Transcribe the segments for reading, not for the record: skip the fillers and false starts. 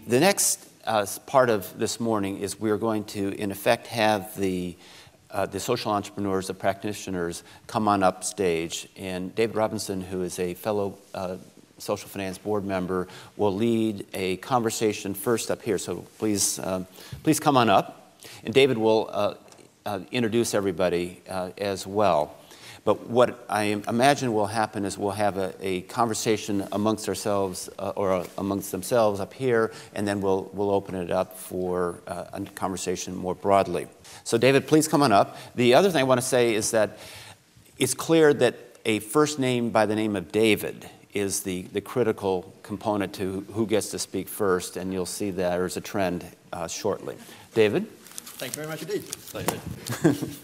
The next part of this morning is we're going to, in effect, have the social entrepreneurs, the practitioners, come on up stage. And David Robinson, who is a fellow social finance board member, will lead a conversation first up here. So please come on up. And David will introduce everybody as well. But what I imagine will happen is we'll have a conversation amongst ourselves or amongst themselves up here, and then we'll open it up for a conversation more broadly. So David, please come on up. The other thing I want to say is that it's clear that a first name by the name of David is the critical component to who gets to speak first, and you'll see that there's a trend shortly. David? Thank you very much indeed, David.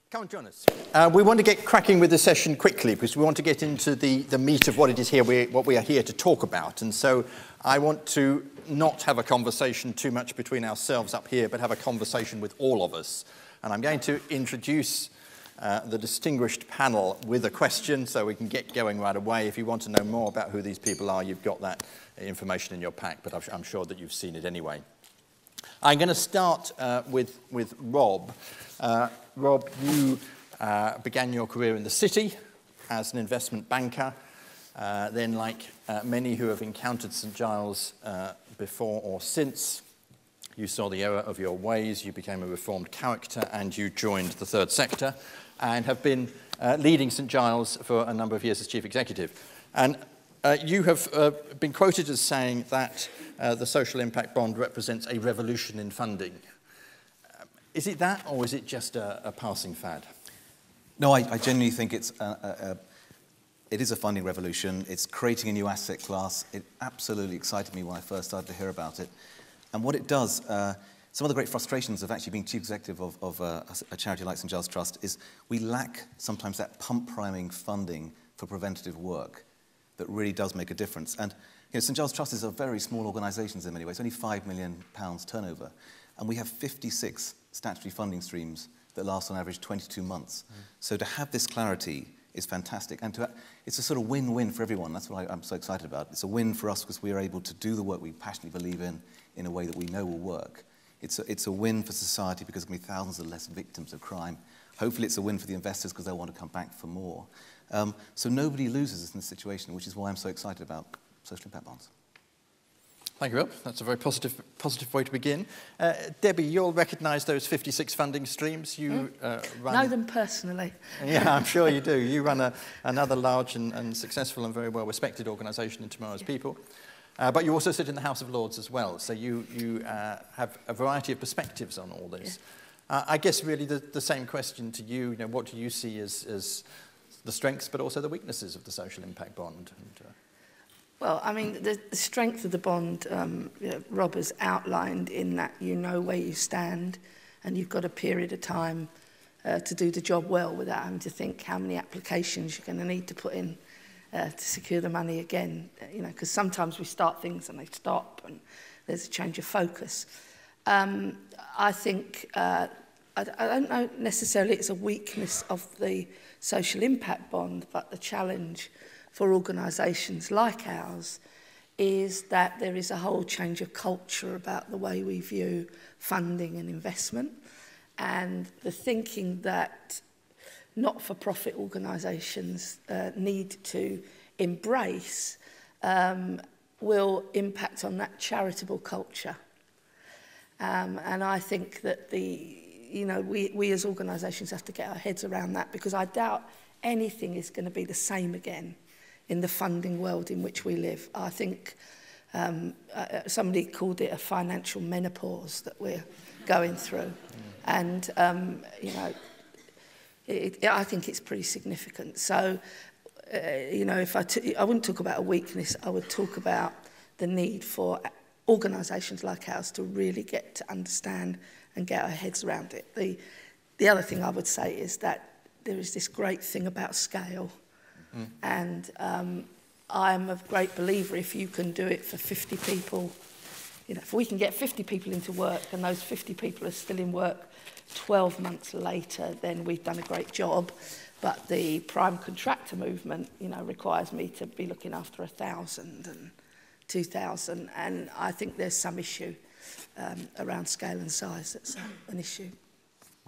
Come and join us. We want to get cracking with the session quickly because we want to get into the meat of what it is here, what we are here to talk about. And so I want to not have a conversation too much between ourselves up here, but have a conversation with all of us. And I'm going to introduce the distinguished panel with a question so we can get going right away. If you want to know more about who these people are, you've got that information in your pack, but I'm sure that you've seen it anyway. I'm going to start with Rob. Rob, you began your career in the city as an investment banker. Then, like many who have encountered St Giles before or since, you saw the error of your ways, you became a reformed character, and you joined the third sector, and have been leading St Giles for a number of years as chief executive. And you have been quoted as saying that the social impact bond represents a revolution in funding. Is it that, or is it just a passing fad? No, I genuinely think it is a funding revolution. It's creating a new asset class. It absolutely excited me when I first started to hear about it. And what it does, some of the great frustrations of actually being chief executive of a charity like St Giles Trust is we lack sometimes that pump priming funding for preventative work that really does make a difference. And St Giles Trust is a very small organisation in many ways, only £5 million turnover. And we have 56 statutory funding streams that last on average 22 months. So to have this clarity is fantastic. And it's a sort of win-win for everyone. That's what I'm so excited about. It's a win for us because we are able to do the work we passionately believe in a way that we know will work. It's a win for society because there can be thousands of less victims of crime. Hopefully it's a win for the investors because they'll want to come back for more. So nobody loses in this situation, which is why I'm so excited about social impact bonds. Thank you, Rob. That's a very positive way to begin. Debbie, you'll recognise those 56 funding streams. You run... know them personally. Yeah, I'm sure you do. You run another large and successful and very well-respected organisation in Tomorrow's People. But you also sit in the House of Lords as well, so you have a variety of perspectives on all this. Yeah. I guess really the same question to you, what do you see as the strengths but also the weaknesses of the social impact bond? Well, I mean, the strength of the bond, Rob has outlined in that you know where you stand and you've got a period of time to do the job well without having to think how many applications you're going to need to put in to secure the money again, because sometimes we start things and they stop and there's a change of focus. I think, I don't know necessarily it's a weakness of the social impact bond, but the challenge for organisations like ours is that there is a whole change of culture about the way we view funding and investment, and the thinking that not-for-profit organisations need to embrace will impact on that charitable culture. And I think that we as organisations have to get our heads around that, because I doubt anything is going to be the same again in the funding world in which we live. I think somebody called it a financial menopause that we're going through. And, I think it's pretty significant. So, if I wouldn't talk about a weakness, I would talk about the need for organisations like ours to really get to understand and get our heads around it. The other thing I would say is that there is this great thing about scale. And I'm a great believer if you can do it for 50 people, if we can get 50 people into work and those 50 people are still in work 12 months later, then we've done a great job. But the prime contractor movement, requires me to be looking after 1,000 and 2000, and I think there's some issue around scale and size. That's an issue.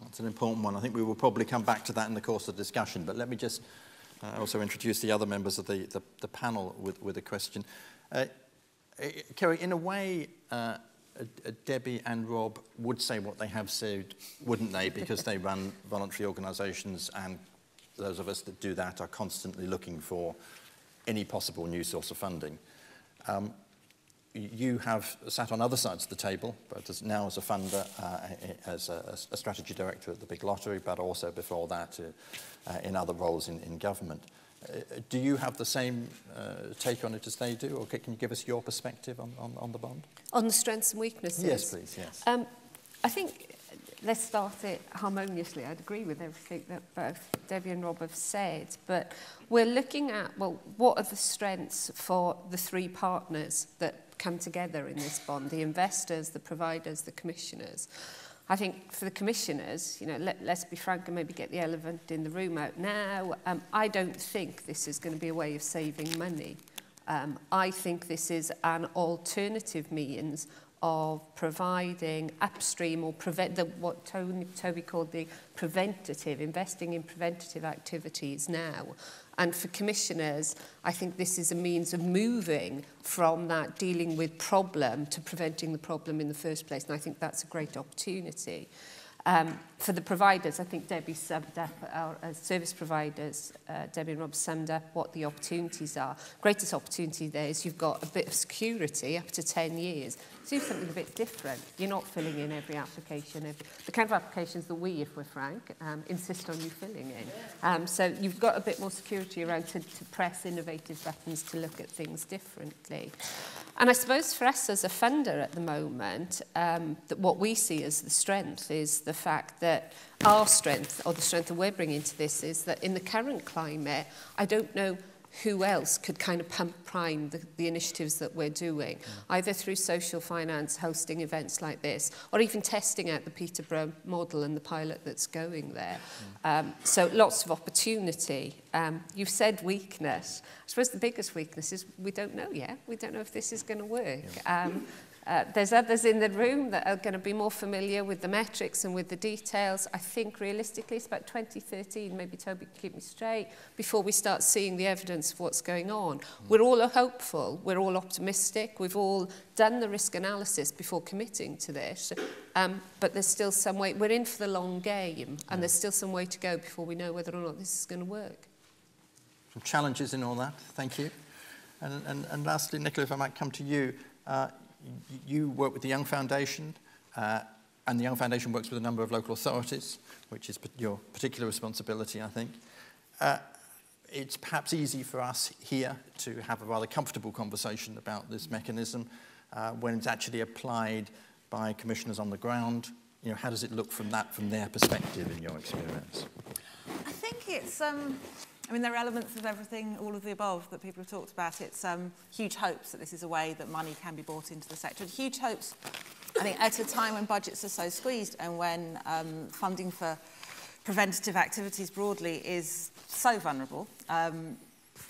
That's an important one. I think we will probably come back to that in the course of the discussion, but let me just also introduce the other members of the panel with a question. Kerry, in a way, Debbie and Rob would say what they have said, wouldn't they? Because they run voluntary organisations, and those of us that do that are constantly looking for any possible new source of funding. You have sat on other sides of the table, but now as a funder, as a strategy director at the Big Lottery, but also before that in other roles in government. Do you have the same take on it as they do, or can you give us your perspective on the bond? On the strengths and weaknesses? Yes, please, yes. I think let's start it harmoniously. I'd agree with everything that both Debbie and Rob have said, but we're looking at, well, what are the strengths for the three partners that come together in this bond, the investors, the providers, the commissioners. I think for the commissioners, you know, let's be frank and maybe get the elephant in the room out now. I don't think this is going to be a way of saving money. I think this is an alternative means of providing upstream or what Toby called the preventative, investing in preventative activities now. And for commissioners, I think this is a means of moving from that dealing with problem to preventing the problem in the first place. And I think that's a great opportunity. For the providers, I think Debbie summed up, our service providers, Debbie and Rob summed up what the opportunities are. Greatest opportunity there is you've got a bit of security up to 10 years. Do something a bit different. You're not filling in every application. The kind of applications that we, if we're frank, insist on you filling in. So you've got a bit more security around to press innovative buttons to look at things differently. And I suppose for us as a funder at the moment, that what we see as the strength is the fact that our strength, or the strength that we're bringing to this, is that in the current climate, I don't know who else could kind of pump prime the initiatives that we're doing, either through social finance, hosting events like this, or even testing out the Peterborough model and the pilot that's going there. So lots of opportunity. You've said weakness. I suppose the biggest weakness is we don't know yet. We don't know if this is going to work. There's others in the room that are going to be more familiar with the metrics and with the details. I think realistically it's about 2013, maybe Toby can keep me straight, before we start seeing the evidence of what's going on. We're all hopeful, we're all optimistic, we've all done the risk analysis before committing to this, but there's still some way, we're in for the long game, and there's still some way to go before we know whether or not this is going to work. Some challenges in all that, thank you. And lastly, Nicola, if I might come to you, you work with the Young Foundation, and the Young Foundation works with a number of local authorities, which is your particular responsibility, I think. It's perhaps easy for us here to have a rather comfortable conversation about this mechanism when it's actually applied by commissioners on the ground. You know, how does it look from their perspective in your experience? I think it's, I mean, there are elements of everything, all of the above that people have talked about. It's huge hopes that this is a way that money can be brought into the sector. And huge hopes, I think, at a time when budgets are so squeezed and when funding for preventative activities broadly is so vulnerable.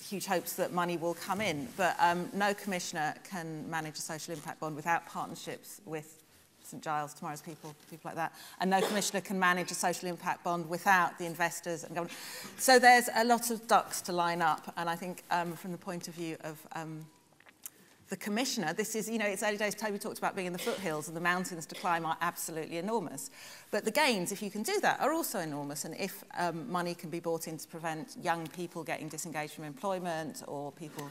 Huge hopes that money will come in. But no commissioner can manage a social impact bond without partnerships with St Giles, Tomorrow's People, people like that. And no commissioner can manage a social impact bond without the investors and government. So there's a lot of ducks to line up. And I think from the point of view of the commissioner, this is, you know, it's early days. Toby talked about being in the foothills, and the mountains to climb are absolutely enormous. But the gains, if you can do that, are also enormous. And if money can be brought in to prevent young people getting disengaged from employment, or people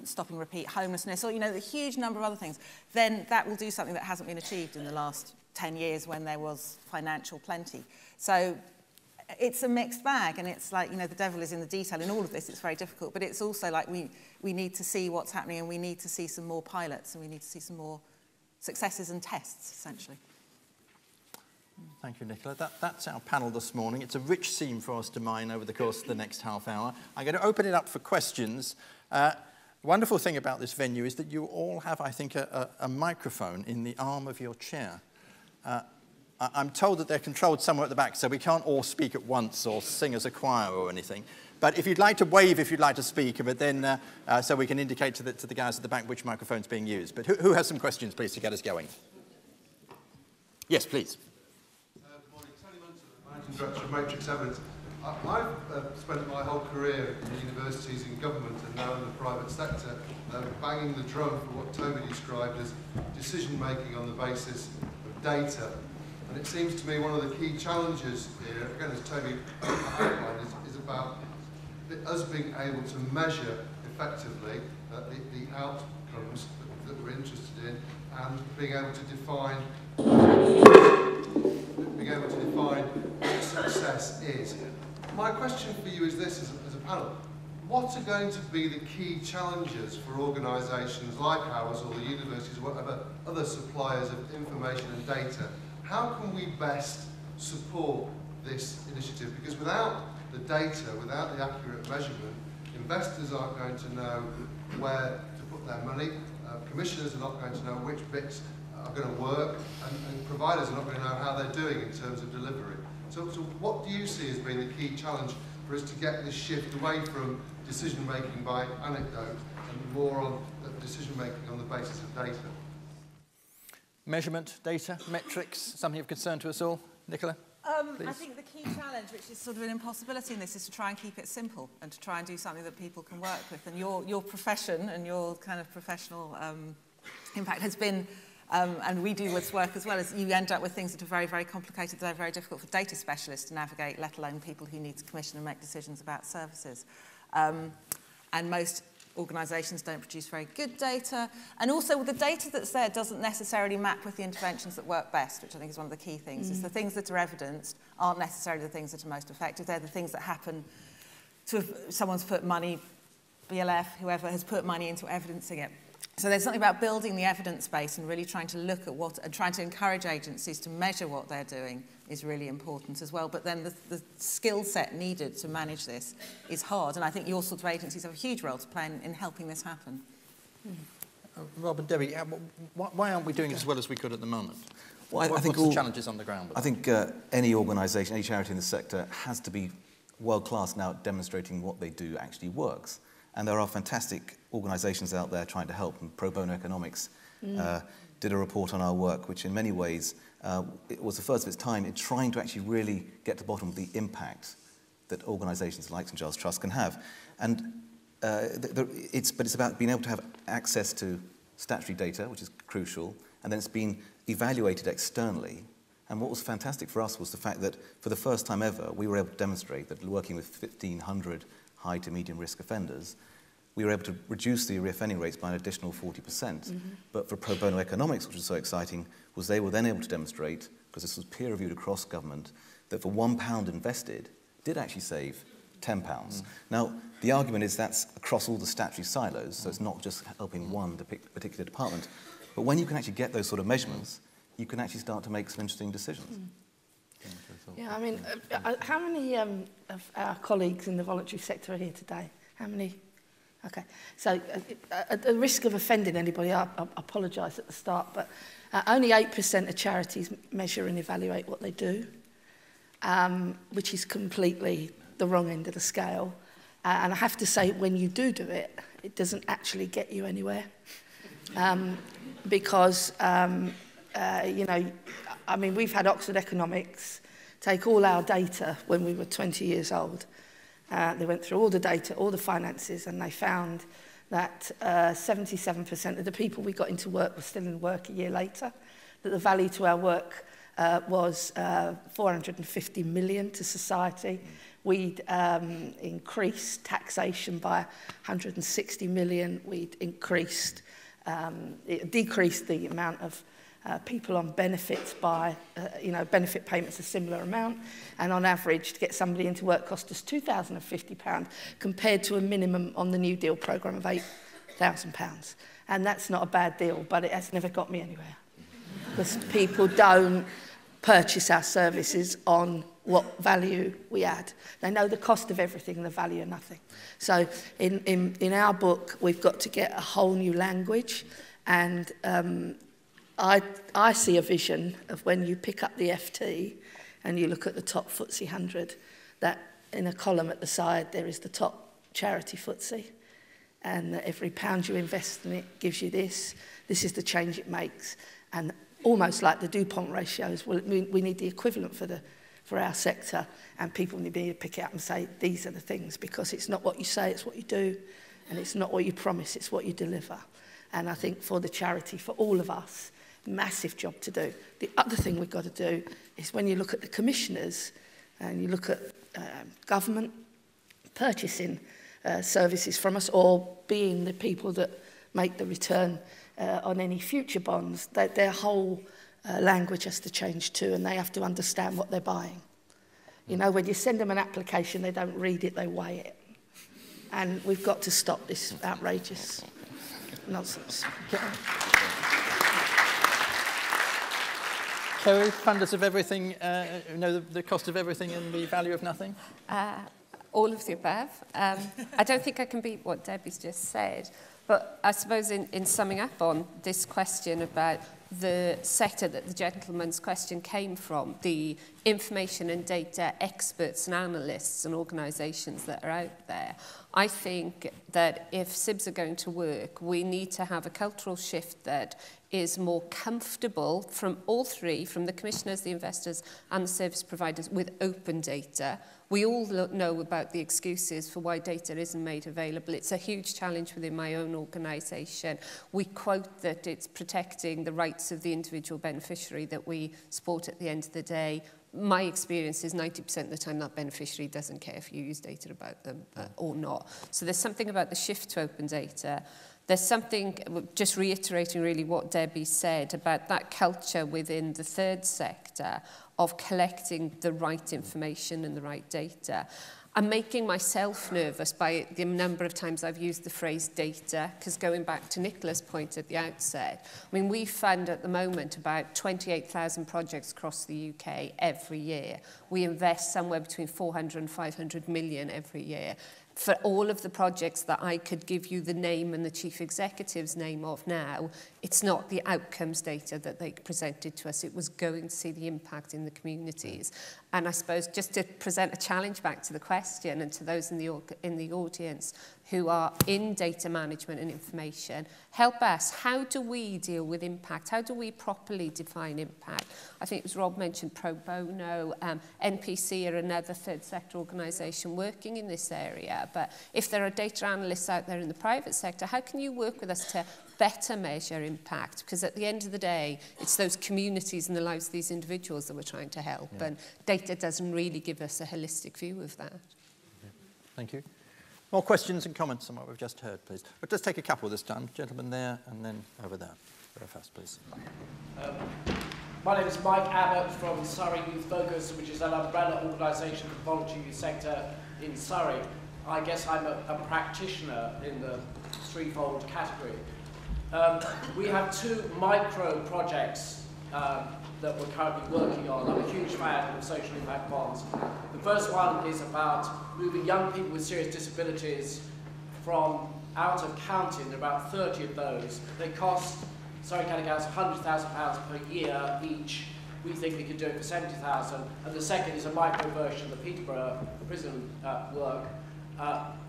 stopping repeat homelessness, or, you know, the huge number of other things, then that will do something that hasn't been achieved in the last 10 years when there was financial plenty. So it's a mixed bag, and it's like, you know, the devil is in the detail. In all of this, it's very difficult, but it's also like we need to see what's happening, and we need to see some more pilots, and we need to see some more successes and tests, essentially. Thank you, Nicola. That's our panel this morning. It's a rich theme for us to mine over the course of the next half hour. I'm going to open it up for questions. Wonderful thing about this venue is that you all have, I think, a microphone in the arm of your chair. I'm told that they're controlled somewhere at the back, so we can't all speak at once or sing as a choir or anything. But if you'd like to wave, if you'd like to speak, but then so we can indicate to the guys at the back which microphone's being used. But who has some questions, please, to get us going? Yes, please. Good morning. Tony Munson, Managing Director of Matrix Evidence. I've spent my whole career in universities, in government, and now in the private sector, banging the drum for what Toby described as decision-making on the basis of data. And it seems to me one of the key challenges here, again, as Toby outlined, is about us being able to measure effectively the outcomes that we're interested in, and being able to define what success is. My question for you is this, as a panel: what are going to be the key challenges for organisations like ours, or the universities, or whatever other suppliers of information and data? How can we best support this initiative? Because without the data, without the accurate measurement, investors aren't going to know where to put their money, commissioners are not going to know which bits are going to work, and providers are not going to know how they're doing in terms of delivery. So what do you see as being the key challenge for us to get this shift away from decision-making by anecdote and more on decision-making on the basis of data? Measurement, data, metrics, something of concern to us all. Nicola? I think the key challenge, which is sort of an impossibility in this, is to try and keep it simple and to try and do something that people can work with. And your profession and your kind of professional impact has been, and we do this work as well, is you end up with things that are very, very complicated, that are very difficult for data specialists to navigate, let alone people who need to commission and make decisions about services. And most organisations don't produce very good data, and also the data that's there doesn't necessarily map with the interventions that work best, which I think is one of the key things. Is the things that are evidenced aren't necessarily the things that are most effective. They're the things that happen to if someone's put money, BLF, whoever has put money into evidencing it. So there's something about building the evidence base and really trying to look at what, and trying to encourage agencies to measure what they're doing is really important as well. But then the skill set needed to manage this is hard. And I think your sort of agencies have a huge role to play in helping this happen. Rob and Debbie, why aren't we doing as well as we could at the moment? Well, I think what's the challenges on the ground? I think any organisation, any charity in the sector has to be world-class now at demonstrating what they do actually works. And there are fantastic organisations out there trying to help. And Pro Bono Economics did a report on our work, which in many ways it was the first of its time in trying to actually really get to the bottom of the impact that organisations like St Giles Trust can have. And it's about being able to have access to statutory data, which is crucial, and then it's been evaluated externally. And what was fantastic for us was the fact that for the first time ever, we were able to demonstrate that working with 1,500 high to medium risk offenders, we were able to reduce the reoffending rates by an additional 40%. But for Pro Bono Economics, which was so exciting, was they were then able to demonstrate, because this was peer-reviewed across government, that for £1 invested, did actually save £10. Now, the argument is that's across all the statutory silos, so it's not just helping one particular department. But when you can actually get those sort of measurements, you can actually start to make some interesting decisions. Yeah, I mean, how many of our colleagues in the voluntary sector are here today? How many? Okay, so at the risk of offending anybody, I apologise at the start, but only 8% of charities measure and evaluate what they do, which is completely the wrong end of the scale. And I have to say, when you do it, it doesn't actually get you anywhere. Because, you know, I mean, we've had Oxford Economics take all our data when we were 20 years old. They went through all the data, all the finances, and they found that 77% of the people we got into work were still in work a year later, that the value to our work was 450 million to society. We'd increased taxation by 160 million. We'd decreased the amount of people on benefits by, benefit payments a similar amount. And on average, to get somebody into work cost us £2,050 compared to a minimum on the New Deal programme of £8,000. And that's not a bad deal, but it has never got me anywhere. Because people don't purchase our services on what value we add. They know the cost of everything and the value of nothing. So in our book, we've got to get a whole new language. And I see a vision of when you pick up the FT and you look at the top FTSE 100, that in a column at the side, there is the top charity FTSE, and that every pound you invest in it gives you this. This is the change it makes. And almost like the DuPont ratios, well, we need the equivalent for our sector, and people need to pick it up and say, these are the things, because it's not what you say, it's what you do, and it's not what you promise, it's what you deliver. And I think for the charity, for all of us, massive job to do. The other thing we've got to do is when you look at the commissioners and you look at government purchasing services from us, or being the people that make the return on any future bonds, that their whole language has to change too, and they have to understand what they're buying. You know, when you send them an application, they don't read it, they weigh it. And we've got to stop this outrageous nonsense. Kerry, funders of everything, know the cost of everything and the value of nothing? All of the above. I don't think I can beat what Debbie's just said, but I suppose in summing up on this question about the sector that the gentleman's question came from, the information and data experts and analysts and organisations that are out there, I think that if SIBs are going to work, we need to have a cultural shift that is more comfortable from all three, from the commissioners, the investors and the service providers, with open data. We all know about the excuses for why data isn't made available. It's a huge challenge within my own organisation. We quote that it's protecting the rights of the individual beneficiary that we support at the end of the day. My experience is 90% of the time that beneficiary doesn't care if you use data about them or not. So there's something about the shift to open data. There's something, just reiterating really what Debbie said, about that culture within the third sector of collecting the right information and the right data. I'm making myself nervous by the number of times I've used the phrase data, because going back to Nicola's point at the outset, I mean, we fund at the moment about 28,000 projects across the UK every year. We invest somewhere between 400 and 500 million every year. For all of the projects that I could give you the name and the chief executive's name of now, it's not the outcomes data that they presented to us. It was going to see the impact in the communities. And I suppose just to present a challenge back to the question and to those in the audience who are in data management and information, help us. How do we deal with impact? How do we properly define impact? I think it was Rob mentioned pro bono. NPC are another third sector organisation working in this area. But if there are data analysts out there in the private sector, how can you work with us to better measure impact? Because at the end of the day, it's those communities and the lives of these individuals that we're trying to help. Yeah. And data doesn't really give us a holistic view of that. Yeah. Thank you. More questions and comments on what we've just heard, please. But just take a couple this time. Gentleman there and then over there. Very fast, please. My name is Mike Abbott from Surrey Youth Focus, which is an umbrella organisation for the voluntary youth sector in Surrey. I guess I'm a practitioner in the threefold category. We have two micro projects that we're currently working on. I'm a huge fan of social impact bonds. The first one is about moving young people with serious disabilities from out of county. There are about 30 of those. They cost Surrey County Council £100,000 per year each. We think we could do it for 70,000. And the second is a micro version of the Peterborough prison work,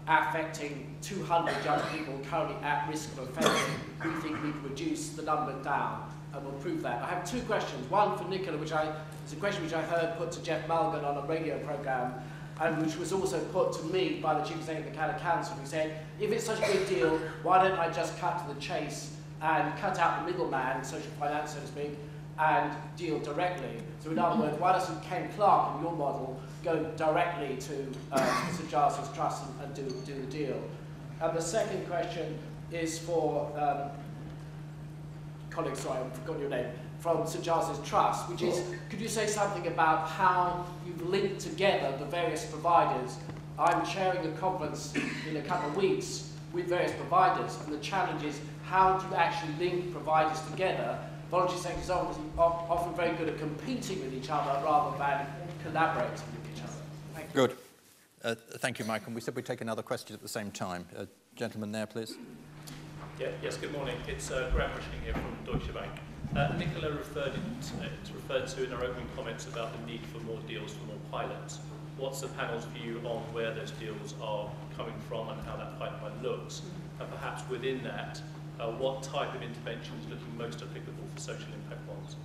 affecting 200 young people currently at risk of offending. We think we can reduce the number down, and we'll prove that. I have two questions. One for Nicola, which is a question which I heard put to Jeff Mulgan on a radio programme, and which was also put to me by the Chief Executive of the County Council, who said, if it's such a big deal, why don't I just cut to the chase and cut out the middleman, social finance, so to speak, and deal directly? So in other words, why doesn't Ken Clark, in your model, go directly to St Giles's Trust and do the deal? And the second question is for colleague, sorry, I've forgotten your name, from St Giles's Trust, which is, could you say something about how you've linked together the various providers? I'm chairing a conference in a couple of weeks with various providers, and the challenge is how do you actually link providers together? Voluntary sector is often very good at competing with each other rather than collaborating with each other. Thank you. Good. Thank you, Mike. And we said we'd take another question at the same time. Gentleman there, please. Yeah, yes, good morning. It's Graham Rushing here from Deutsche Bank. Nicola referred to in her opening comments about the need for more deals, for more pilots. what's the panel's view on where those deals are coming from and how that pipeline looks? And perhaps within that, what type of intervention is looking most applicable for social impact bonds?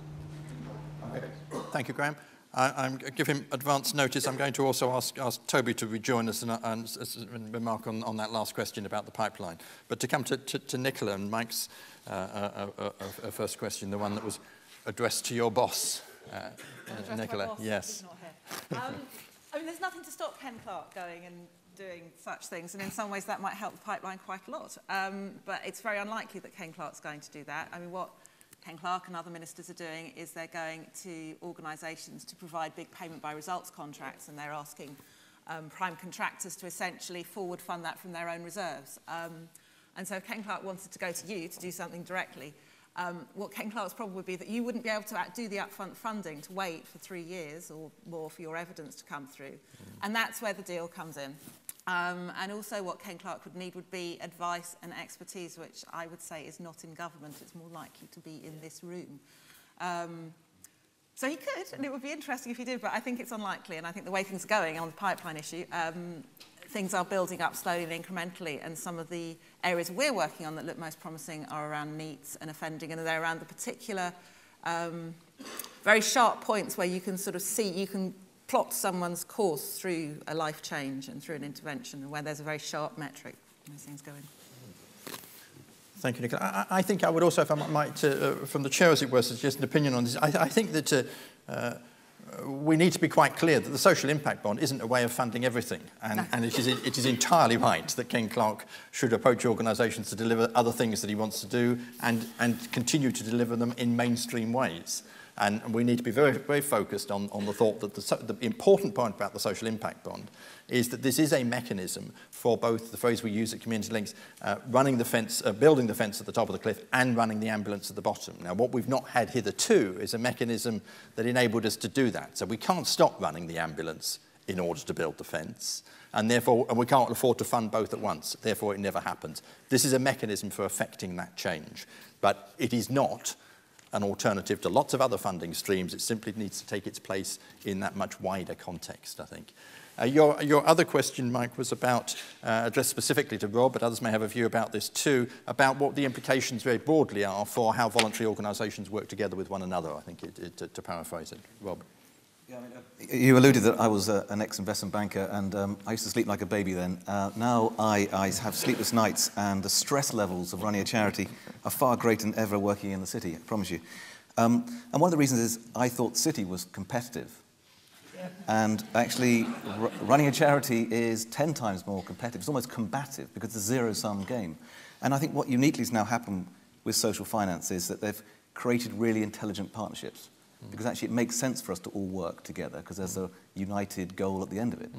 Okay. Thank you, Graham. I'm give him advance notice. I'm going to also ask Toby to rejoin us and remark on that last question about the pipeline. But to come to Nicola and Mike's first question, the one that was addressed to your boss, Nicola. Boss, yes. I mean, there's nothing to stop Ken Clarke going and doing such things, and in some ways that might help the pipeline quite a lot. But it's very unlikely that Ken Clarke's going to do that. I mean, what Ken Clarke and other ministers are doing is they're going to organisations to provide big payment by results contracts, and they're asking prime contractors to essentially forward fund that from their own reserves. And so if Ken Clarke wanted to go to you to do something directly, what Ken Clarke's problem would be that you wouldn't be able to do the upfront funding to wait for 3 years or more for your evidence to come through. And that's where the deal comes in. And also what Ken Clarke would need would be advice and expertise, which I would say is not in government. It's more likely to be in this room. So he could, and it would be interesting if he did, but I think it's unlikely. And I think the way things are going on the pipeline issue, things are building up slowly and incrementally. And some of the areas we're working on that look most promising are around NEETs and offending, and they're around the particular very sharp points where you can sort of see, you can plot someone's course through a life change and through an intervention, and where there's a very sharp metric as things go in. Thank you, Nicola. I think I would also, if I might, from the chair as it were, suggest an opinion on this. I think that we need to be quite clear that the social impact bond isn't a way of funding everything, and it is entirely right that Ken Clarke should approach organisations to deliver other things that he wants to do and continue to deliver them in mainstream ways. And we need to be very, very focused on the thought that the important point about the social impact bond is that this is a mechanism for both the phrase we use at Community Links, running the fence, building the fence at the top of the cliff and running the ambulance at the bottom. Now, what we've not had hitherto is a mechanism that enabled us to do that. So we can't stop running the ambulance in order to build the fence. And therefore, we can't afford to fund both at once. Therefore, it never happens. This is a mechanism for affecting that change. But it is not an alternative to lots of other funding streams. It simply needs to take its place in that much wider context, I think. Your other question, Mike, was about, addressed specifically to Rob, but others may have a view about this too, about what the implications very broadly are for how voluntary organisations work together with one another, I think, to paraphrase it. Rob. Yeah, I mean, you alluded that I was an ex-investment banker, and I used to sleep like a baby then. Now I have sleepless nights, and the stress levels of running a charity are far greater than ever working in the city, I promise you. And one of the reasons is I thought City was competitive. And actually, running a charity is 10 times more competitive. It's almost combative because it's a zero-sum game. And I think what uniquely has now happened with social finance is that they've created really intelligent partnerships. Because actually it makes sense for us to all work together because there's a united goal at the end of it.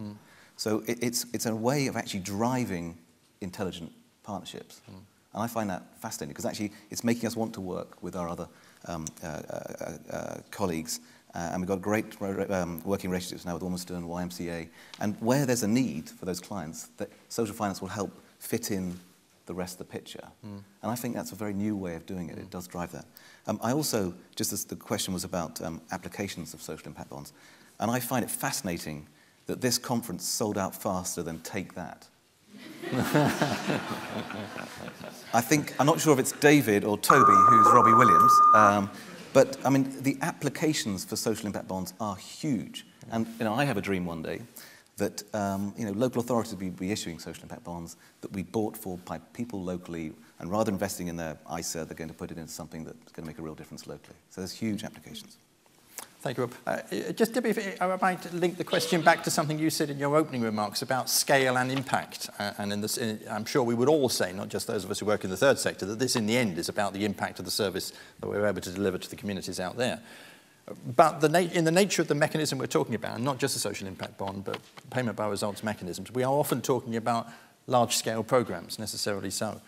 So it's a way of actually driving intelligent partnerships. And I find that fascinating because actually it's making us want to work with our other colleagues. And we've got great working relationships now with Ormiston and YMCA. And where there's a need for those clients, that social finance will help fit in the rest of the picture. And I think that's a very new way of doing it. It does drive that. I also, just as the question was about applications of social impact bonds, and I find it fascinating that this conference sold out faster than Take That. I think, I'm not sure if it's David or Toby who's Robbie Williams, but I mean, the applications for social impact bonds are huge. And I have a dream one day that local authorities will be issuing social impact bonds that we bought for by people locally, and rather than investing in their ISA, they're going to put it into something that's going to make a real difference locally. So there's huge applications. Thank you, Rob. Just Debbie, if I might link the question back to something you said in your opening remarks about scale and impact. And I'm sure we would all say, not just those of us who work in the third sector, that this in the end is about the impact of the service that we're able to deliver to the communities out there. But in the nature of the mechanism we're talking about, and not just a social impact bond, but payment by results mechanisms, we are often talking about large-scale programs, necessarily so.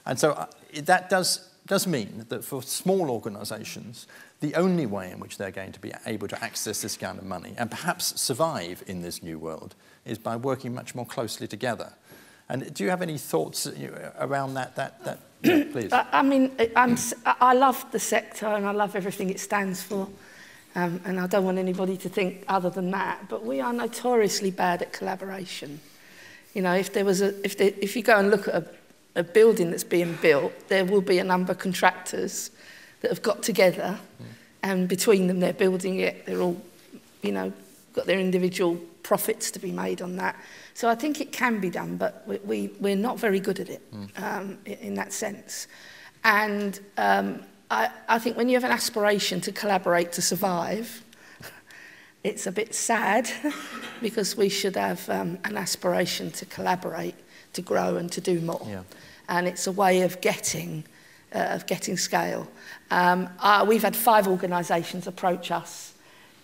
And so that does mean that for small organisations, the only way in which they're going to be able to access this kind of money and perhaps survive in this new world is by working much more closely together. And do you have any thoughts around that? Yeah, please. I mean, I love the sector and I love everything it stands for. And I don't want anybody to think other than that, but we are notoriously bad at collaboration. You know, if you go and look at a building that's being built, there will be a number of contractors that have got together, and between them they're building it. They're all, you know, got their individual profits to be made on that. So I think it can be done, but we're not very good at it in that sense. And I think when you have an aspiration to collaborate to survive, it's a bit sad because we should have an aspiration to collaborate, to grow and to do more. Yeah. And it's a way of getting scale. We've had 5 organisations approach us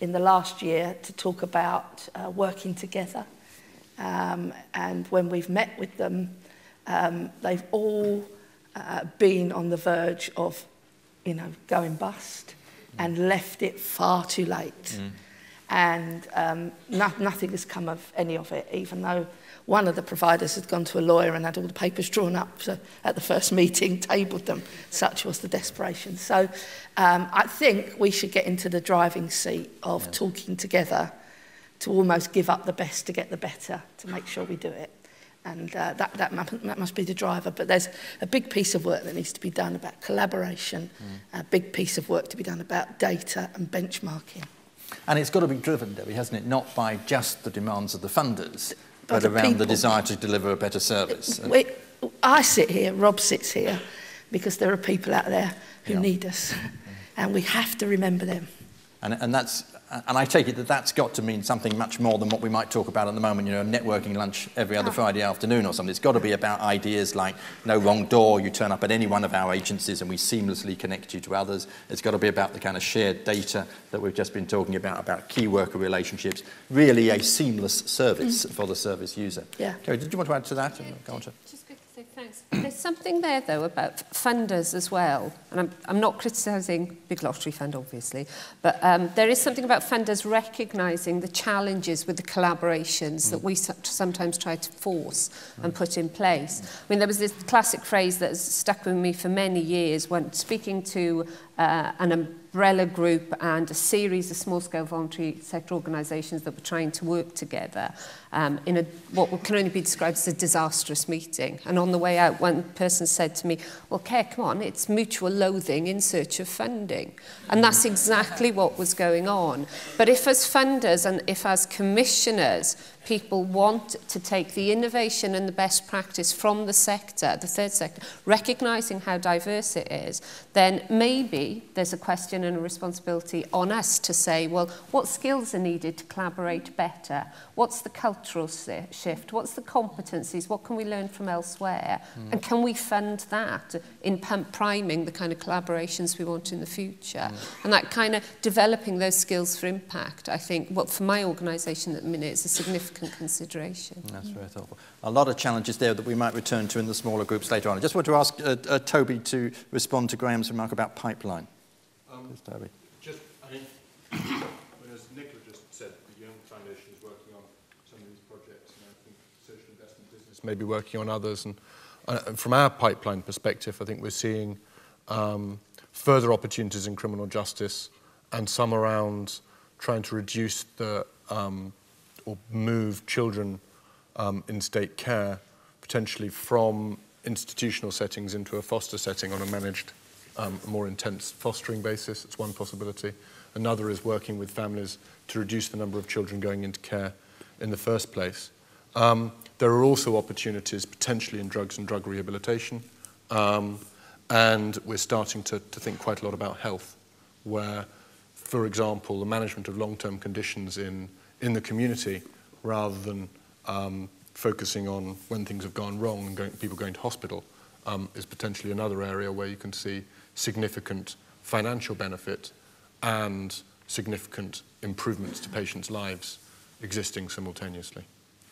in the last year to talk about working together. And when we've met with them, they've all been on the verge of, you know, going bust and left it far too late. And nothing has come of any of it, even though one of the providers had gone to a lawyer and had all the papers drawn up, so at the first meeting, tabled them. Such was the desperation. So I think we should get into the driving seat of talking together to almost give up the best to get the better, to make sure we do it. And that must be the driver. But there's a big piece of work that needs to be done about collaboration, a big piece of work to be done about data and benchmarking. And it's got to be driven, Debbie, hasn't it? Not by just the demands of the funders, but around the desire to deliver a better service. I sit here, Rob sits here, because there are people out there who need us, and we have to remember them. And I take it that that's got to mean something much more than what we might talk about at the moment, you know, networking lunch every other Friday afternoon or something. It's got to be about ideas like no wrong door, you turn up at any one of our agencies and we seamlessly connect you to others. It's got to be about the kind of shared data that we've just been talking about key worker relationships, really a seamless service for the service user. Yeah. Kerry, did you want to add to that? Go on to... Thanks. There's something there, though, about funders as well. And I'm not criticising Big Lottery Fund, obviously, but there is something about funders recognising the challenges with the collaborations that we sometimes try to force and put in place. I mean, there was this classic phrase that has stuck with me for many years when speaking to an umbrella group and a series of small-scale voluntary sector organisations that were trying to work together in what can only be described as a disastrous meeting. And on the way out, one person said to me, well, Kerr, come on, it's mutual loathing in search of funding. And that's exactly what was going on. But if as funders and if as commissioners, people want to take the innovation and the best practice from the sector, the third sector, recognising how diverse it is, then maybe there's a question and a responsibility on us to say, well, what skills are needed to collaborate better? What's the cultural shift? What's the competencies? What can we learn from elsewhere? And can we fund that in priming the kind of collaborations we want in the future? And that kind of developing those skills for impact, I think, what for my organisation at the minute is a significant consideration. That's very thoughtful. A lot of challenges there that we might return to in the smaller groups later on. I just want to ask Toby to respond to Graham's remark about pipeline. Please, Toby. Just, I think, as Nicola just said, the Young Foundation is working on some of these projects, and I think social investment business may be working on others. And from our pipeline perspective, I think we're seeing further opportunities in criminal justice and some around trying to reduce the or move children in state care potentially from institutional settings into a foster setting on a managed, more intense fostering basis. It's one possibility. Another is working with families to reduce the number of children going into care in the first place. There are also opportunities potentially in drugs and drug rehabilitation. And we're starting to think quite a lot about health, where, for example, the management of long-term conditions in the community, rather than focusing on when things have gone wrong and people going to hospital, is potentially another area where you can see significant financial benefit and significant improvements to patients' lives existing simultaneously.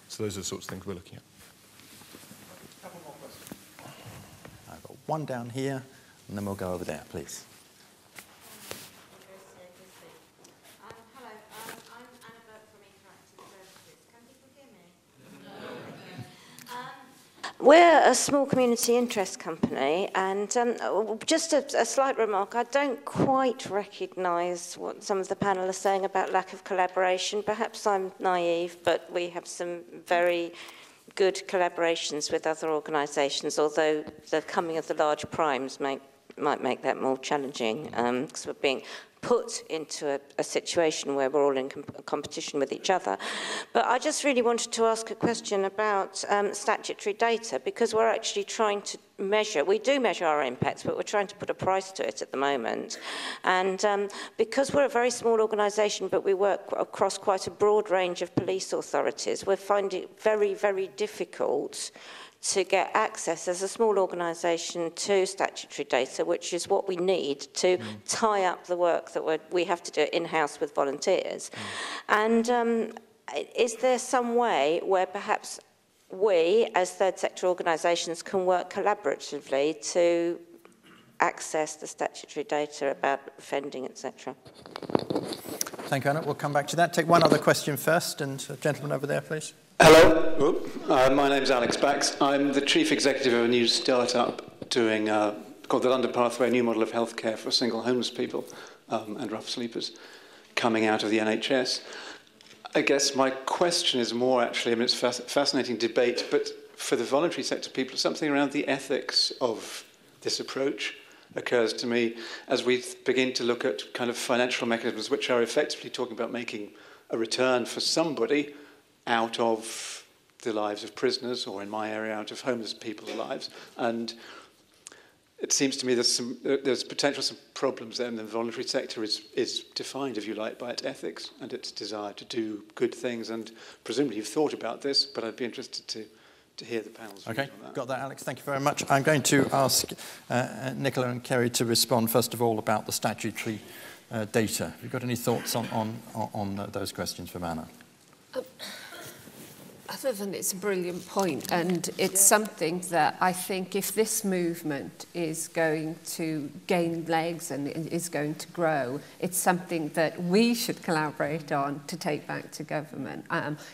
So those are the sorts of things we're looking at. A couple more questions. I've got one down here, and then we'll go over there, please. We're a small community interest company, and just a slight remark, I don't quite recognise what some of the panel are saying about lack of collaboration. Perhaps I'm naive, but we have some very good collaborations with other organisations, although the coming of the large primes might make that more challenging, because we're being put into a situation where we're all in competition with each other. But I just really wanted to ask a question about statutory data, because we're actually trying to measure, we do measure our impacts, but we're trying to put a price to it at the moment. And because we're a very small organisation, but we work across quite a broad range of police authorities, we're finding it very, very difficult to get access as a small organisation to statutory data, which is what we need to tie up the work that we have to do in-house with volunteers. And is there some way where perhaps we, as third sector organisations, can work collaboratively to access the statutory data about offending, etc.? Thank you, Anna. We'll come back to that. Take one other question first, and a gentleman over there, please. Hello, my name's Alex Bax. I'm the chief executive of a new startup doing called the London Pathway, a new model of healthcare for single homeless people and rough sleepers coming out of the NHS. I guess my question is more actually, I mean, it's a fascinating debate, but for the voluntary sector people, something around the ethics of this approach occurs to me as we begin to look at kind of financial mechanisms which are effectively talking about making a return for somebody out of the lives of prisoners, or in my area, out of homeless people's lives. And it seems to me there's potential some problems there, and the voluntary sector is defined, if you like, by its ethics and its desire to do good things. And presumably you've thought about this, but I'd be interested to hear the panel's views on that. Got that, Alex. Thank you very much. I'm going to ask Nicola and Kerry to respond, first of all, about the statutory data. Have you got any thoughts on those questions from Anna? Other than it's a brilliant point, and it's something that I think if this movement is going to gain legs and is going to grow, it's something that we should collaborate on to take back to government.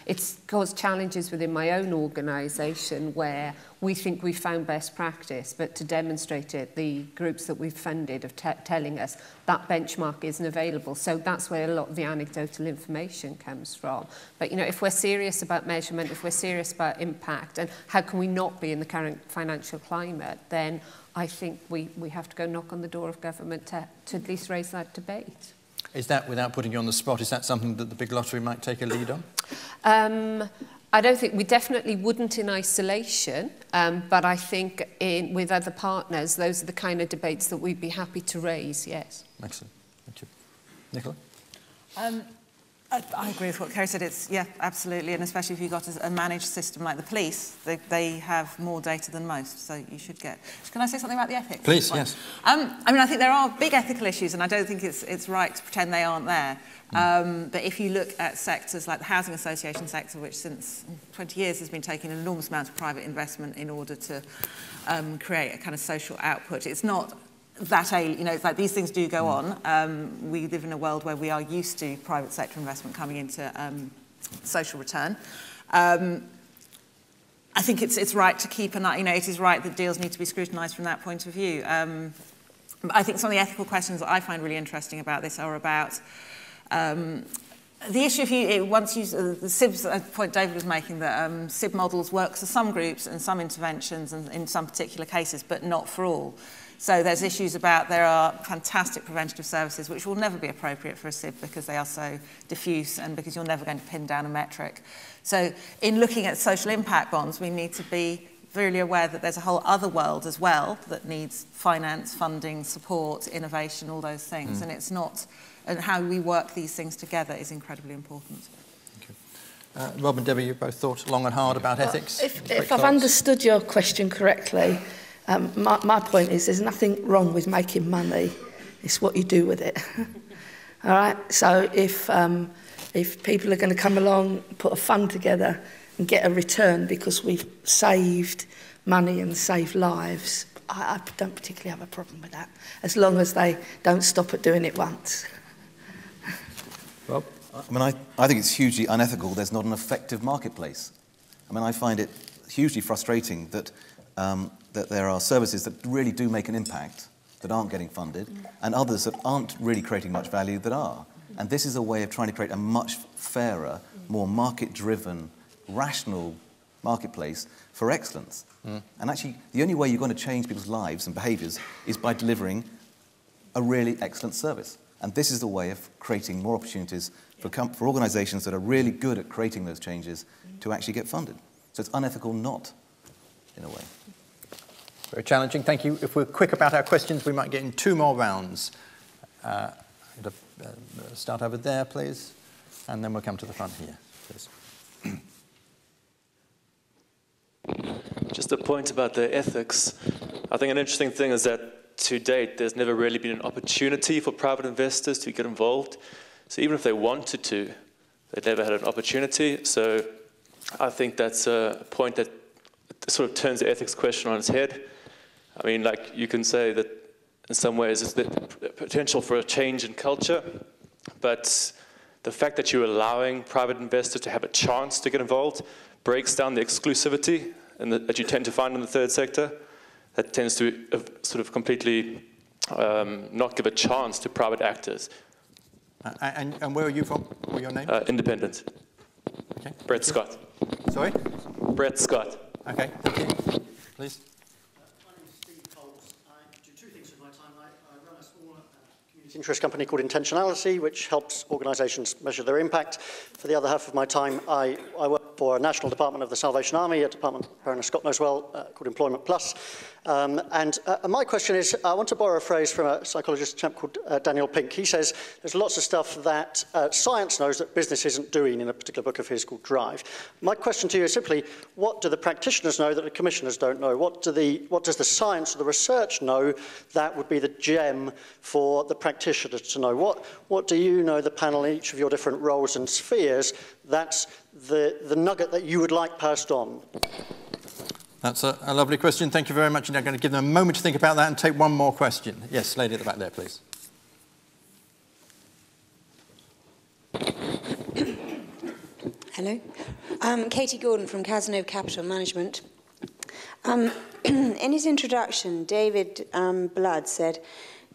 It's caused challenges within my own organisation where we think we've found best practice, but to demonstrate it, the groups that we've funded are telling us that benchmark isn't available. So that's where a lot of the anecdotal information comes from. But, you know, if we're serious about measurement, if we're serious about impact, and how can we not be in the current financial climate, then I think we have to go knock on the door of government to at least raise that debate. Is that, without putting you on the spot, is that something that the big lottery might take a lead on? I don't think we definitely wouldn't in isolation, but I think with other partners, those are the kind of debates that we'd be happy to raise, yes. Excellent. Thank you. Nicola? I agree with what Kerry said. It's, yeah, absolutely, and especially if you've got a managed system like the police, they have more data than most, so you should get... Can I say something about the ethics? Please, yes. I mean, I think there are big ethical issues, and I don't think it's right to pretend they aren't there. But if you look at sectors like the housing association sector, which since 20 years has been taking an enormous amount of private investment in order to create a kind of social output, it's not that, you know, it's like these things do go on. We live in a world where we are used to private sector investment coming into social return. I think it's right to keep an eye, you know, it is right that deals need to be scrutinised from that point of view. I think some of the ethical questions that I find really interesting about this are about the issue, the SIBS point David was making, that SIB models work for some groups and some interventions and in some particular cases, but not for all. So there's issues about there are fantastic preventative services which will never be appropriate for a SIB because they are so diffuse and because you're never going to pin down a metric. So in looking at social impact bonds, we need to be really aware that there's a whole other world as well that needs finance, funding, support, innovation, all those things. And it's not... And how we work these things together is incredibly important. Thank you. Rob and Debbie, you both thought long and hard about ethics. If I've understood your question correctly, my point is there's nothing wrong with making money. It's what you do with it. All right? So if people are going to come along, put a fund together and get a return because we've saved money and saved lives, I don't particularly have a problem with that, as long as they don't stop at doing it once. Rob? I mean, I think it's hugely unethical. There's not an effective marketplace. I mean, I find it hugely frustrating that, that there are services that really do make an impact that aren't getting funded, and others that aren't really creating much value that are. And this is a way of trying to create a much fairer, more market-driven, rational marketplace for excellence. And actually, the only way you're going to change people's lives and behaviours is by delivering a really excellent service. And this is the way of creating more opportunities for organisations that are really good at creating those changes to actually get funded. So it's unethical not, in a way. Very challenging. Thank you. If we're quick about our questions, we might get in 2 more rounds. Start over there, please. And then we'll come to the front here, please. Just a point about the ethics. I think an interesting thing is that to date, there's never really been an opportunity for private investors to get involved. So even if they wanted to, they've never had an opportunity. So I think that's a point that sort of turns the ethics question on its head. I mean, like, you can say that in some ways it's the potential for a change in culture, but the fact that you're allowing private investors to have a chance to get involved breaks down the exclusivity that you tend to find in the third sector. That tends to sort of completely not give a chance to private actors. And where are you from? What's your name? Independent. Okay. Brett Scott. Sorry? Brett Scott. Okay, thank you. Please. My name is Steve Coles. I do 2 things with my time. I run a small community interest company called Intentionality, which helps organisations measure their impact. For the other half of my time, I work for a national department of the Salvation Army, a department Baroness Scott knows well, called Employment Plus. And my question is, I want to borrow a phrase from a psychologist, a chap called Daniel Pink. He says there's lots of stuff that science knows that business isn't doing, in a particular book of his called Drive. My question to you is simply, what do the practitioners know that the commissioners don't know? What does the science or the research know that would be the gem for the practitioners to know? What do you know, the panel, in each of your different roles and spheres, that's the nugget that you would like passed on? That's a lovely question. Thank you very much. And I'm going to give them a moment to think about that and take one more question. Yes, lady at the back there, please. Hello. Katie Gordon from Cazenove Capital Management. In his introduction, David Blood said,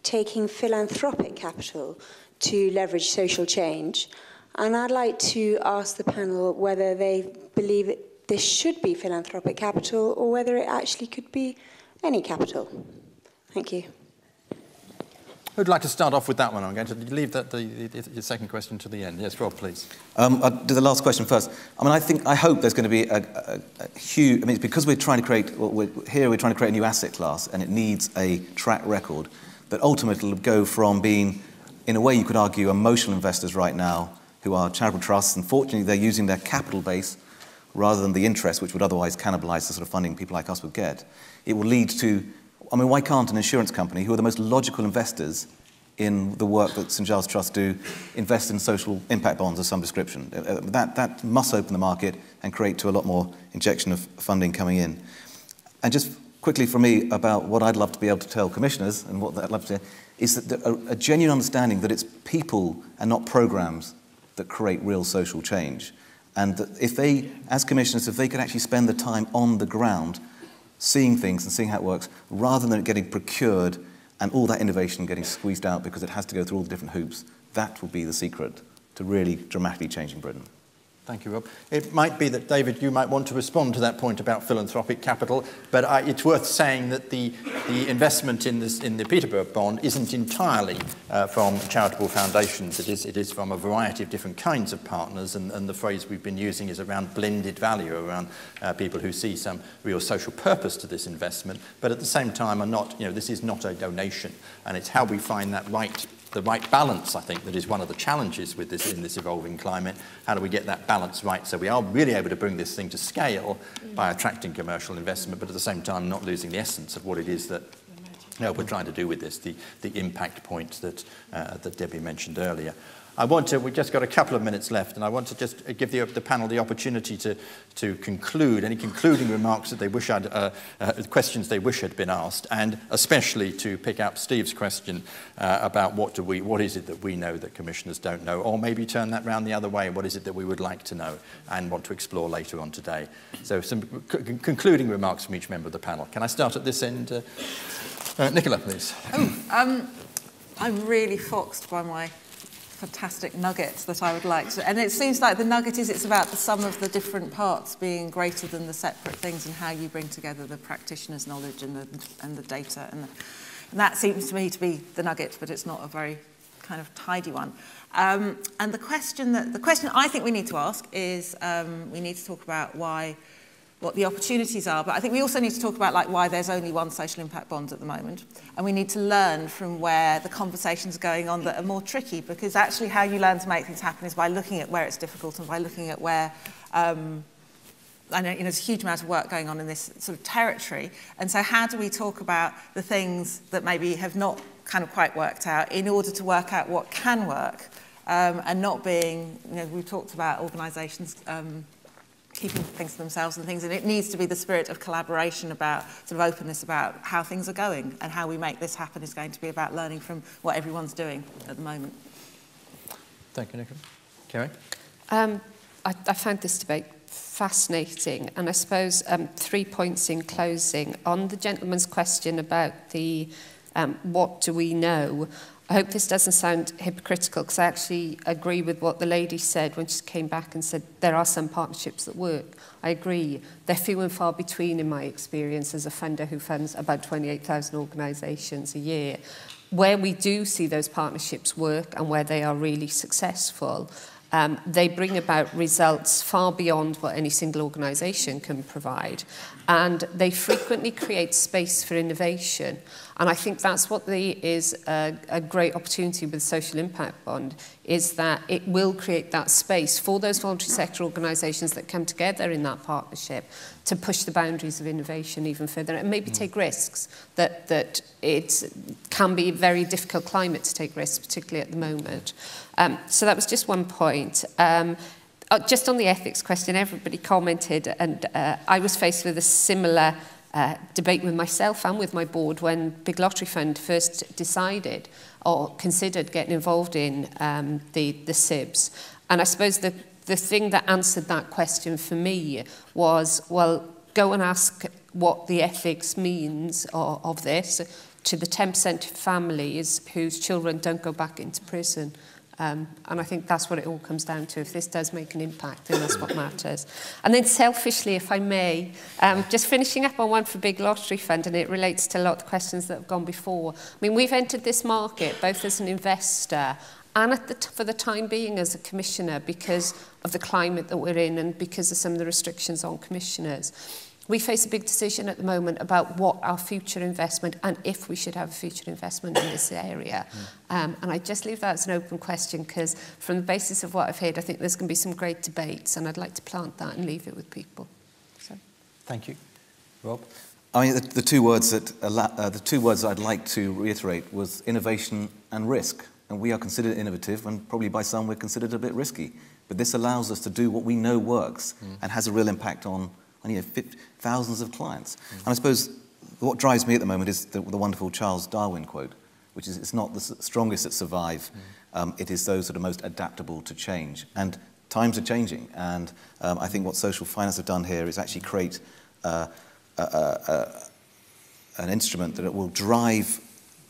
taking philanthropic capital to leverage social change. And I'd like to ask the panel whether they believe this should be philanthropic capital or whether it actually could be any capital. Thank you. Who'd like to start off with that one? I'm going to leave the second question to the end. Yes, Rob, please. I'll do the last question first. I mean, I hope there's going to be a huge... I mean, because we're trying to create... we're trying to create a new asset class, and it needs a track record that ultimately will go from being, in a way you could argue, emotional investors right now, who are charitable trusts, and fortunately they're using their capital base rather than the interest, which would otherwise cannibalise the sort of funding people like us would get. It will lead to... I mean, why can't an insurance company, who are the most logical investors in the work that St Giles Trust do, invest in social impact bonds of some description? That must open the market and create to a lot more injection of funding coming in. And just quickly for me about what I'd love to be able to tell commissioners, and what I'd love to is that a genuine understanding that it's people and not programmes that create real social change. And that if they, as commissioners, if they could actually spend the time on the ground seeing things and seeing how it works, rather than it getting procured and all that innovation getting squeezed out because it has to go through all the different hoops, that will be the secret to really dramatically changing Britain. Thank you, Rob. It might be that, David, you might want to respond to that point about philanthropic capital, but it's worth saying that the investment in the Peterborough bond isn't entirely from charitable foundations. It is from a variety of different kinds of partners, and the phrase we've been using is around blended value, around people who see some real social purpose to this investment, but at the same time are not, this is not a donation, and it's how we find that the right balance, I think, that is one of the challenges with this in this evolving climate. How do we get that balance right so we are really able to bring this thing to scale by attracting commercial investment, but at the same time not losing the essence of what it is that we're trying to do with this, the impact point that Debbie mentioned earlier. we've just got a couple of minutes left, and I want to just give the panel the opportunity to conclude any concluding remarks that they wish questions they wish had been asked, and especially to pick up Steve's question about what is it that we know that commissioners don't know, or maybe turn that round the other way. What is it that we would like to know and want to explore later on today? So some concluding remarks from each member of the panel. Can I start at this end? Nicola, please. I'm really foxed by my fantastic nuggets that I would like to... And it seems like the nugget is it's about the sum of the different parts being greater than the separate things, and how you bring together the practitioner's knowledge and the data. And that seems to me to be the nugget, but it's not a very kind of tidy one. And the question I think we need to ask is we need to talk about what the opportunities are, but I think we also need to talk about why there's only one social impact bond at the moment, and we need to learn from where the conversations are going on that are more tricky, because actually how you learn to make things happen is by looking at where it's difficult and by looking at where I know there's a huge amount of work going on in this sort of territory, and so how do we talk about the things that maybe have not kind of quite worked out in order to work out what can work, and not being, we've talked about organisations keeping things to themselves and things, and it needs to be the spirit of collaboration, about sort of openness about how things are going, and how we make this happen is going to be about learning from what everyone's doing at the moment. Thank you, Nicola. Kerry? I found this debate fascinating, and I suppose 3 points in closing. On the gentleman's question about the what do we know, I hope this doesn't sound hypocritical, because I actually agree with what the lady said when she came back and said there are some partnerships that work. I agree. They're few and far between in my experience as a funder who funds about 28,000 organisations a year. Where we do see those partnerships work and where they are really successful, they bring about results far beyond what any single organisation can provide, and they frequently create space for innovation. And I think that's what is a great opportunity with the Social Impact Bond, is that it will create that space for those voluntary sector organisations that come together in that partnership to push the boundaries of innovation even further, and maybe take risks that it can be a very difficult climate to take risks, particularly at the moment. So that was just one point. Just on the ethics question, everybody commented, and I was faced with a similar debate with myself and with my board when Big Lottery Fund first decided or considered getting involved in the SIBs. And I suppose the thing that answered that question for me was, well, go and ask what the ethics means of this to the 10% of families whose children don't go back into prison. And I think that's what it all comes down to. If this does make an impact, then that's what matters. And then selfishly, if I may, just finishing up on one for Big Lottery Fund, and it relates to a lot of the questions that have gone before. I mean, we've entered this market both as an investor and for the time being as a commissioner, because of the climate that we're in and because of some of the restrictions on commissioners. We face a big decision at the moment about what our future investment, and if we should have a future investment in this area. And I just leave that as an open question, because from the basis of what I've heard, I think there's going to be some great debates, and I'd like to plant that and leave it with people. So. Thank you. Rob? I mean, the two words that I'd like to reiterate was innovation and risk. And we are considered innovative, and probably by some we're considered a bit risky. But this allows us to do what we know works and has a real impact on thousands of clients. And I suppose what drives me at the moment is the wonderful Charles Darwin quote, which is, it's not the strongest that survive, it is those that are most adaptable to change. And times are changing, and I think what social finance have done here is actually create an instrument that will drive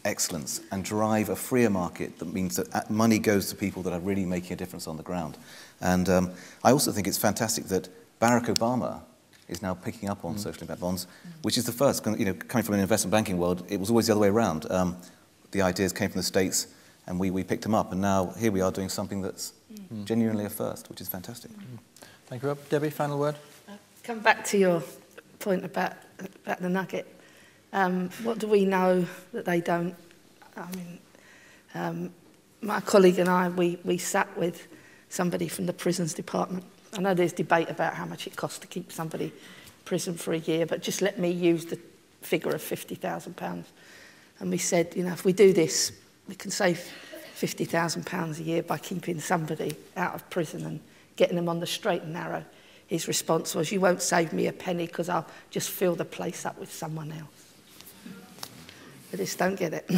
excellence and drive a freer market that means that money goes to people that are really making a difference on the ground. And I also think it's fantastic that Barack Obama is now picking up on social impact bonds, which is the first. You know, coming from an investment banking world, it was always the other way around. The ideas came from the States, and we picked them up, and now here we are doing something that's genuinely a first, which is fantastic. Thank you, Rob. Debbie, final word? Come back to your point about the nugget. What do we know that they don't? I mean, my colleague and I, we sat with somebody from the prisons department. I know there's debate about how much it costs to keep somebody in prison for a year, but just let me use the figure of £50,000. And we said, you know, if we do this, we can save £50,000 a year by keeping somebody out of prison and getting them on the straight and narrow. His response was, you won't save me a penny because I'll just fill the place up with someone else. I just don't get it.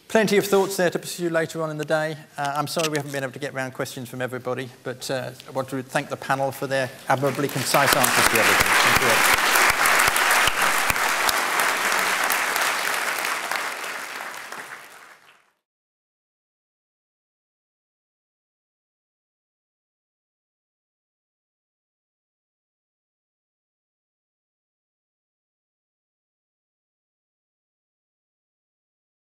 Plenty of thoughts there to pursue later on in the day. I'm sorry we haven't been able to get around questions from everybody, but I want to thank the panel for their admirably concise answers to everything. Thank you.